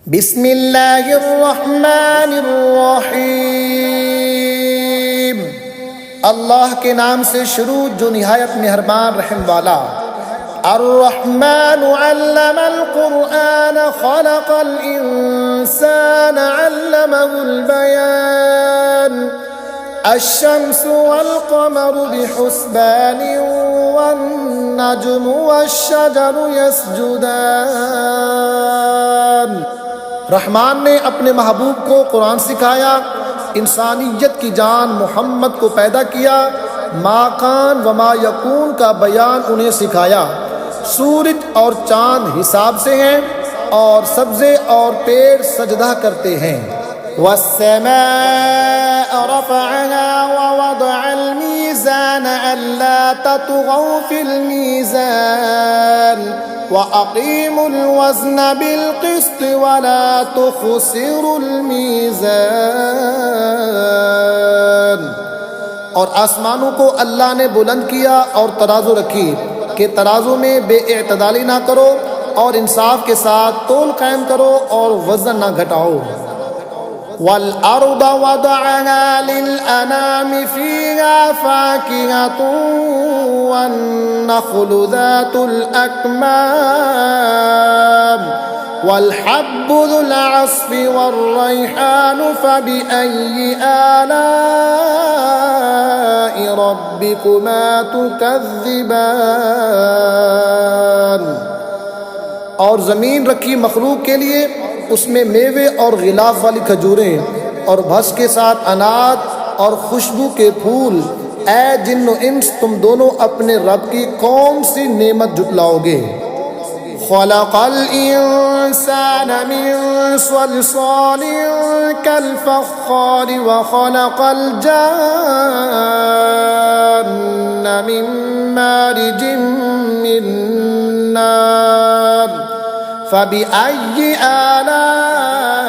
बिस्मिल्लाहिर्रहमानिर्रहीम। अल्लाह के नाम से शुरू जो निहायत मेहरबान रहम वाला। अर्रहमानु अल्लमल कुरआन खलक़ल इंसान अल्लमहुल बयान। अश्शम्सु वल क़मरु बिहुस्बानिन वन नज्मु वश्शजरु यस्जुदान। रहमान ने अपने महबूब को कुरान सिखाया, इंसानियत की जान मोहम्मद को पैदा किया, माकान व मा यकून का बयान उन्हें सिखाया। सूरज और चांद हिसाब से हैं और सब्ज़े और पेड़ सजदा करते हैं। वस्समाअ रफ़अहा व वदअल मीज़ान अल्ला ततग़ौ फ़िल मीज़ान व अक़ीमुल वज़्न बिल क़िस्त व ला तुख़सिरुल मीज़ान। और आसमानों को अल्लाह ने बुलंद किया और तराजू रखी कि तराजू में बेइतदाली ना करो और इंसाफ के साथ तोल कायम करो और वज़न ना घटाओ। वल अर्द वदअहा लिल अनामि फ़ीहा फ़ाकिहतुन वन नख़्लु ज़ातुल अकमाम वल हब्बु ज़ुल अस्फ़ि वर्रैहानु फ़बिअय्यि आलाइ रब्बिकुमा तुकज़्ज़िबान। और ज़मीन रखी मखलूक के लिए, उसमें मेवे और गिलाफ वाली खजूरें और भस के साथ अनाज और खुशबू के फूल। ऐ जिन्न इंस, तुम दोनों अपने रब की कौन सी नेमत जुटलाओगे। खलक़ल इंसान मिन सलसालिन कल फ़ख़्ख़ारि व खलक़ल जान्न मिन मारिजिन मिन नार फ़बिअय्यि आलाइ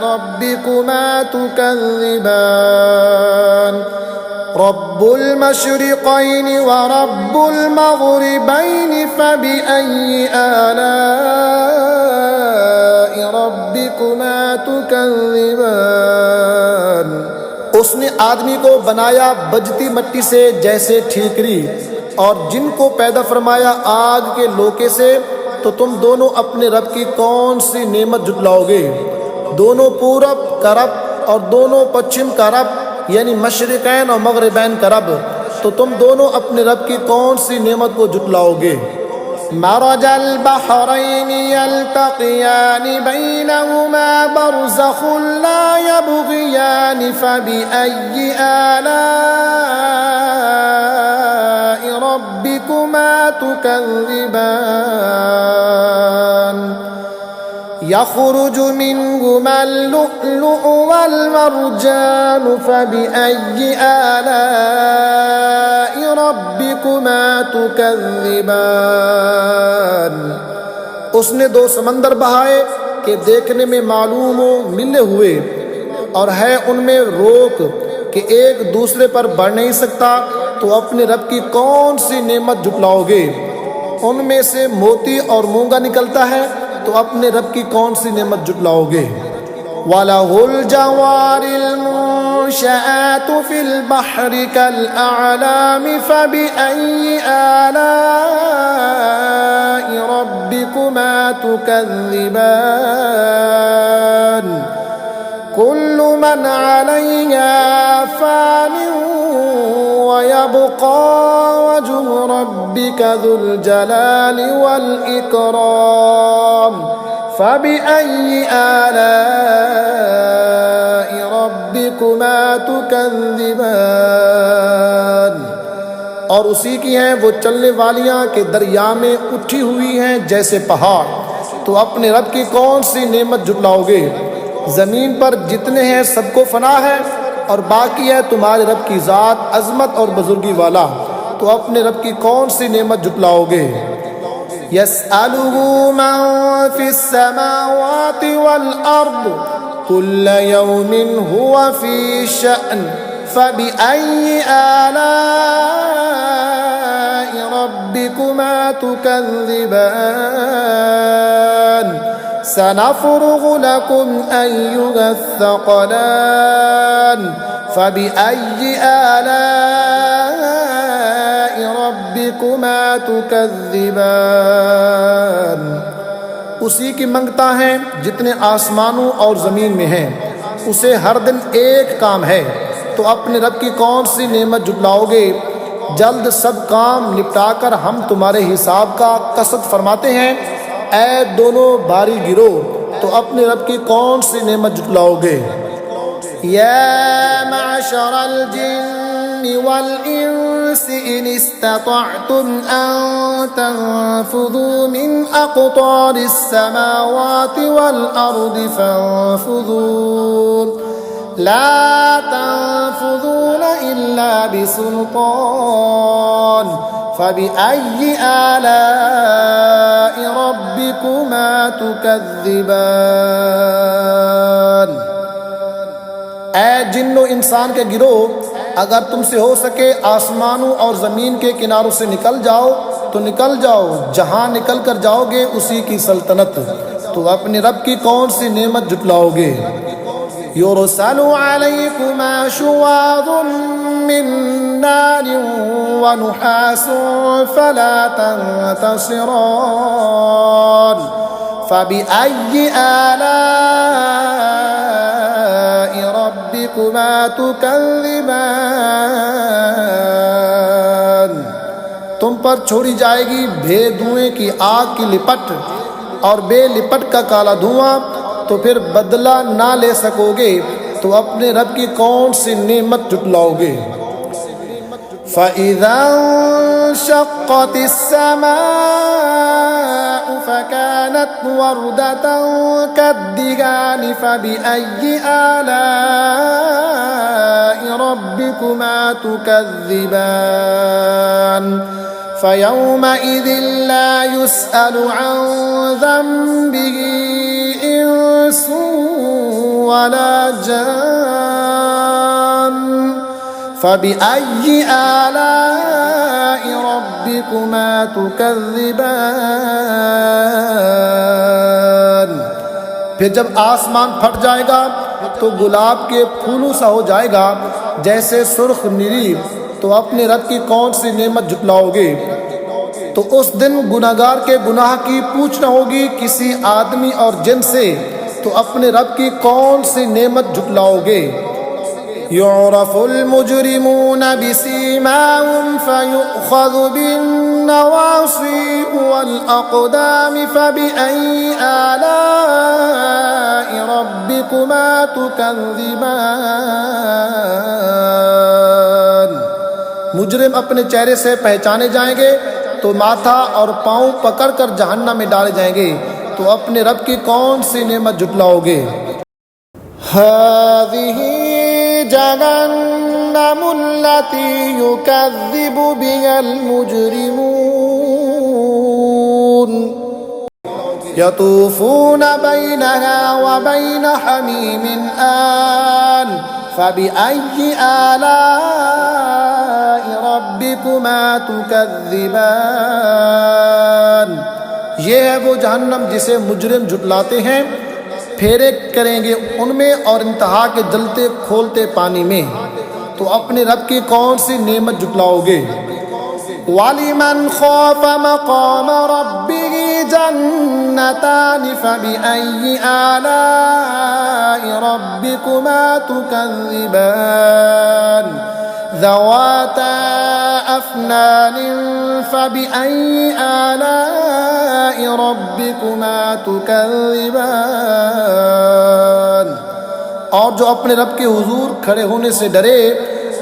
रब्बिकुमा तुकज़्ज़िबान। रब्बुल मशरिक़ैनि व रब्बुल मग़रिबैनि फ़बिअय्यि आलाइ रब्बिकुमा तुकज़्ज़िबान। उसने आदमी को बनाया बजती मिट्टी से जैसे ठीकरी, और जिनको पैदा फरमाया आग के लोके से, तो तुम दोनों अपने रब की कौन सी नेमत जुटलाओगे। दोनों पूरब का रब और दोनों पश्चिम का रब, यानी मशरिकैन और मगरिबैन का रब, तो तुम दोनों अपने रब की कौन सी नेमत को जुटलाओगे। मरजल बहरैनि यल्तक़ियानि बैनहुमा बरज़ख़ुन ला यबग़ियानि फ़बिअय्यि आलाइ रब्बिकुमा तुकज़्ज़िबान। यख़रुजु मिनहुमल लुअ्लुअु वल मरजानु फ़बिअय्यि आलाइ रब्बिकुमा तुकज़्ज़िबान। उसने दो समंदर बहाए कि देखने में मालूम हो मिले हुए, और है उनमें रोक कि एक दूसरे पर बढ़ नहीं सकता, तो अपने रब की कौन सी नेमत जुटलाओगे। उनमें से मोती और मूंगा निकलता है, तो अपने रब की कौन सी नेमत जुटलाओगे। वलहुल जवारिल मुंशआतु फिल बहरि कल अअलामि फ़बिअय्यि आलाइ रब्बिकुमा तुकज़्ज़िबान। कुल्लु मन अलैहा फ़ानिन व यबक़ा वज्हु रब्बिका ज़ुल जलालि वल इकराम फ़बिअय्यि आलाइ रब्बिकुमा तुकज़्ज़िबान। और उसी की हैं वो चलने वालियाँ कि दरिया में उठी हुई हैं जैसे पहाड़, तो अपने रब की कौन सी नेमत जुटलाओगे। ज़मीन पर जितने हैं सबको फना है, और बाकी है तुम्हारे रब की ज़ात अज़मत और बुज़ुर्गी वाला, तो अपने रब की कौन सी नेमत जुटलाओगे। यसअलुहु मन फ़िस्समावाति वल अर्द कुल्ल यौमिन हुवा फ़ी शअन फ़बिअय्यि आलाइ रब्बिकुमा तुकज़्ज़िबान। सनफ़ुरुग़ लकुम अय्युहस्सक़लान फ़बिअय्यि आलाइ रब्बिकुमा तुकज़्ज़िबान। उसी की मंगता है जितने आसमानों और ज़मीन में हैं, उसे हर दिन एक काम है, तो अपने रब की कौन सी नेमत जुटलाओगे। जल्द सब काम निपटाकर हम तुम्हारे हिसाब का कसद फरमाते हैं। ऐ दोनों भारी गिरोह, तो अपने रब की कौन सी नेमत जुटलाओगे। या मअशरल जिन्नि वल इंसी इन इस्ततअतुम अन तंफुदू मिन अक़तारिस समावाति वल अर्दि फंफुदू ला तंफुदून इल्ला बिसुल्तान फ़बिअय्यि आलाइ रब्बिकुमा तुकज़्ज़िबान। ऐ जिन्नो इंसान के गिरोह, अगर तुमसे हो सके आसमानों और ज़मीन के किनारों से निकल जाओ तो निकल जाओ। जहाँ निकल कर जाओगे उसी की सल्तनत, तो अपने रब की कौन सी नेमत जुटलाओगे। युरसलु अलैकुमा शुवाज़ुम मिन नारिन व नुहासुन फला तंतसिरान फ़बिअय्यि आलाइ रब्बिकुमा तुकज़्ज़िबान। तुम पर छोड़ी जाएगी भेदुएं की आग की लिपट और बेलिपट का काला धुआं, तो फिर बदला ना ले सकोगे, तो अपने रब की कौन सी नेमत जुटलाओगे। फ़इज़ा इंशक़्क़तिस समाउ फ़कानत वरदतन कद्दिगानि फ़बिअय्यि आलाइ रब्बिकुमा तुकज़्ज़िबान। फ़यौमइज़िन ला युस्अलु अन ज़ंबिही इंसुन वला जान फ़बिअय्यि आलाइ रब्बिकुमा तुकज़्ज़िबान। फिर जब आसमान फट जाएगा तो गुलाब के फूलों सा हो जाएगा जैसे सुर्ख निरी, तो अपने रब की कौन सी नेमत जुटलाओगे। तो उस दिन गुनाहगार के गुनाह की पूछ न होगी किसी आदमी और जिन से, तो अपने रब की कौन सी नेमत जुटलाओगे। युअरफुल मुजरिमून बिसीमाहुम फयुअख़ज़ु बिन्नवासी वल अक़दाम फ़बिअय्यि आलाइ रब्बिकुमा तुकज़्ज़िबान। मुजरिम अपने चेहरे से पहचाने जाएंगे तो माथा और पाँव पकड़कर जहन्नम में डाले जाएंगे, तो अपने रब की कौन सी नेमत जुटलाओगे। हाज़िही जहन्नमुल्लती युकज़्ज़िबु बिहल मुजरिमून यतूफ़ून बैनहा व बैन हमीमिन आन फ़बिअय्यि आलाइ रब्बिकुमा तुकज़्ज़िबान। ये है वो जहन्नम जिसे मुजरिम जुटलाते हैं, फेरे करेंगे उनमें और इंतहा के जलते खोलते पानी में, तो अपने रब की कौन सी नेमत जुटलाओगे। वलिमन ख़ाफ़ मक़ाम रब्बिही जन्नतान फ़बिअय्यि आलाइ रब्बिकुमा तुकज़्ज़िबान ज़वाता अफ़नान फ़बिअय्यि आलाइ रब्बिकुमा तुकज़्ज़िबान। और जो अपने रब के हुजूर खड़े होने से डरे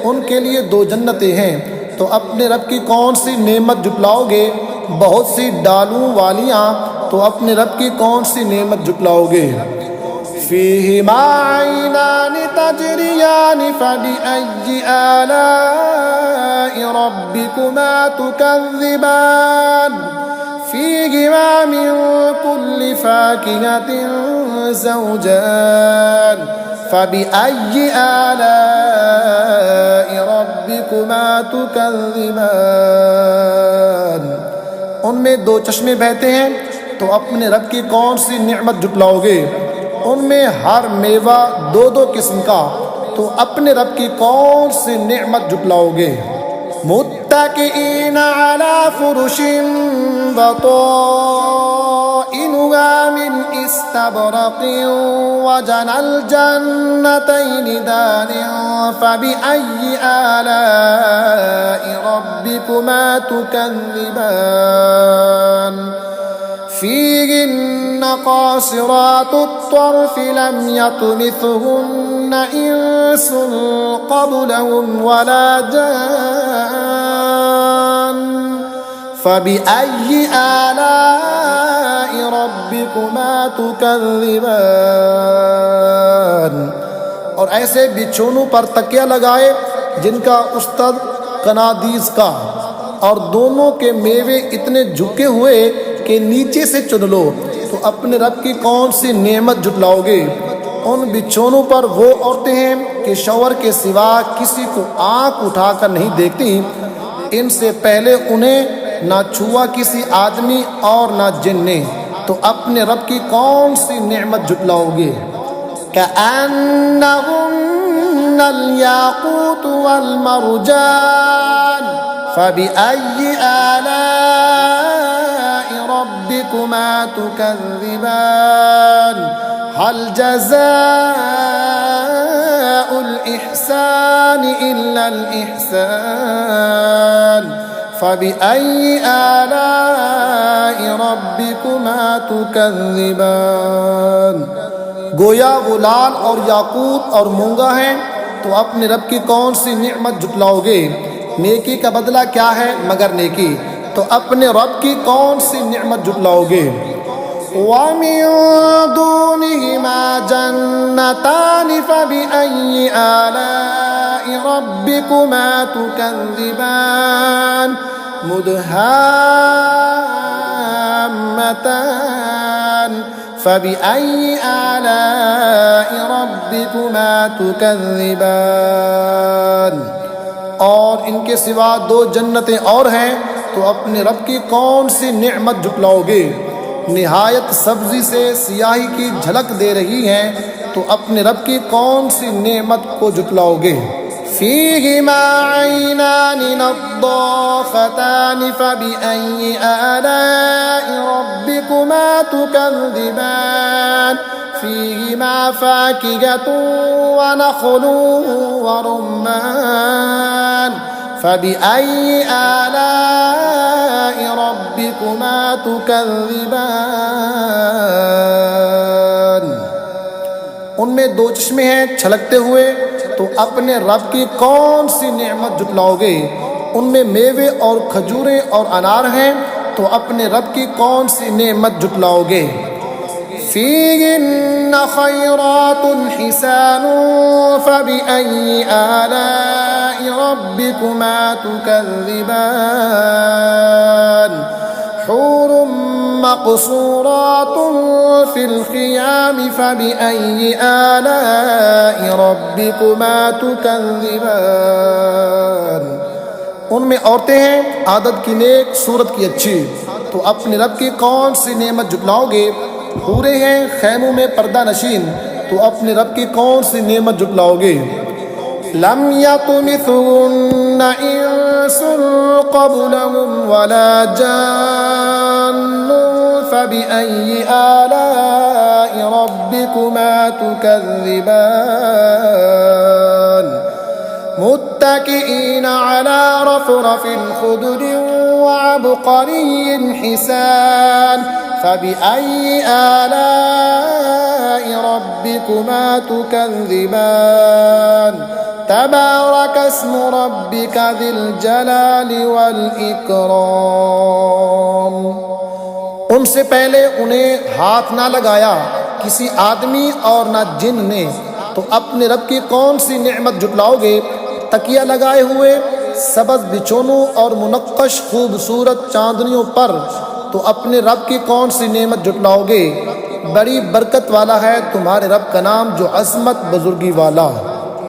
उनके लिए दो जन्नतें हैं, तो अपने रब की कौन सी नेमत जुटलाओगे। बहुत सी डालूं वालियाँ, तो अपने रब की कौन सी नेमत जुटलाओगे। फ़ीहिमा ऐनान तजरियान फ़बिअय्यि आलाइ रब्बिकुमा तुकज़्ज़िबान फ़ीहिमा मिन कुल्लि फ़ाकिहतिन ज़ौजान फ़बिअय्यि आलाइ रब्बिकुमा तुकज़्ज़िबान। उनमें दो चश्मे बहते हैं, तो अपने रब की कौन सी नेमत जुटलाओगे? उनमें हर मेवा दो दो किस्म का, तो अपने रब की कौन सी नेमत जुटलाओगे? मुत्तकीन अला फुरुशिन बताइनुहा मिन इस्तबरक़िन वजनल जन्नतैनि दानिन फबिअय्यि आलाइ रब्बिकुमा तुकज़्ज़िबान फीहिन्न क़ासिरातुत तर्फ़ लम यत्मिथहुन्न इंसुन क़ब्लहुम वला जान फबिअय्यि आलाइ रब्बिकुमा तुकज़्ज़िबान। और ऐसे बिछोनों पर तकिया लगाए जिनका उस्तद कनादीस का, और दोनों के मेवे इतने झुके हुए कि नीचे से चुन लो, तो अपने रब की कौन सी नेमत जुटलाओगे? उन बिछोनों पर वो औरतें हैं कि शौहर के सिवा किसी को आंख उठाकर नहीं देखती, इनसे पहले उन्हें ना छुआ किसी आदमी और ना जिन ने, तो अपने रब की कौन सी नेमत जुटलाओगे? कअन्नहुन्नल याक़ूत वल मरजान फबिअय्यि आलाइ रब्बिकुमा तुकज़्ज़िबान हल जज़ाउल इहसानि इल्लल इहसान फबिअय्यि आलाइ रब्बिकुमा तुकज़्ज़िबान। गोया वो लाल और याकूत और मूंगा हैं, तो अपने रब की कौन सी नेमत जुटलाओगे? नेकी का बदला क्या है मगर नेकी, तो अपने रब की कौन सी नेमत जुटलाओगे? वमिन दूनिहिमा जन्नतान फबिअय्यि आलाइ रब्बिकुमा तुकज़्ज़िबान मुदहाम्मतान फबिअय्यि आलाइ रब्बिकुमा तुकज़्ज़िबान। और इनके सिवा दो जन्नतें और हैं, तो अपने रब की कौन सी नेमत जुटलाओगे? निहायत सब्जी से सियाही की झलक दे रही हैं, तो अपने रब की कौन सी नेमत को जुटलाओगे? फीहिमा ऐनानि नद्दाख़तान फबिअय्यि आलाइ रब्बिकुमा तुकज़्ज़िबान फीहिमा फ़ाकिहतुन व नख़्लुन व रुम्मान फबिअय्यि आलाइ रब्बिकुमा तुकज़्ज़िबान। उनमें दो चश्मे हैं छलकते हुए, तो अपने रब की कौन सी नेमत जुटलाओगे? उनमें मेवे और खजूरें और अनार हैं, तो अपने रब की कौन सी नेमत जुटलाओगे? फीहिन्न खैरातुन हिसानुन फबिअय्यि आलाइ रब्बिकुमा तुकज़्ज़िबान हूरुम मक़सूरातुन फिल ख़ियाम फबिअय्यि आलाइ रब्बिकुमा तुकज़्ज़िबान। उनमें औरतें हैं आदत की नेक, सूरत की अच्छी, तो अपने रब की कौन सी नेमत जुटलाओगे? हूरें हैं खैमों में पर्दा नशीन, तो अपने रब की कौन सी नेमत जुटलाओगे? लम यत्मिथहुन्न इंसुन क़ब्लहुम वला जान्नुन फबिअय्यि आलाइ रब्बिकुमा तुकज़्ज़िबान मुत्तकिईन अला रफ़रफ़िन ख़ुदरिन व अबक़रिय्यिन हिसान फबिअय्यि आलाइ रब्बिकुमा तुकज़्ज़िबान तबारक अस्मु रब्बिका ज़िल जलालि वल इकराम। उनसे पहले उन्हें हाथ ना लगाया किसी आदमी और ना जिन ने, तो अपने रब की कौन सी नेमत जुटलाओगे? तकिया लगाए हुए सबज बिछोनों और मुनक्कश खूबसूरत चांदनियों पर, तो अपने रब की कौन सी नेमत जुटलाओगे? बड़ी बरकत वाला है तुम्हारे रब का नाम जो अज़मत बुजुर्गी वाला।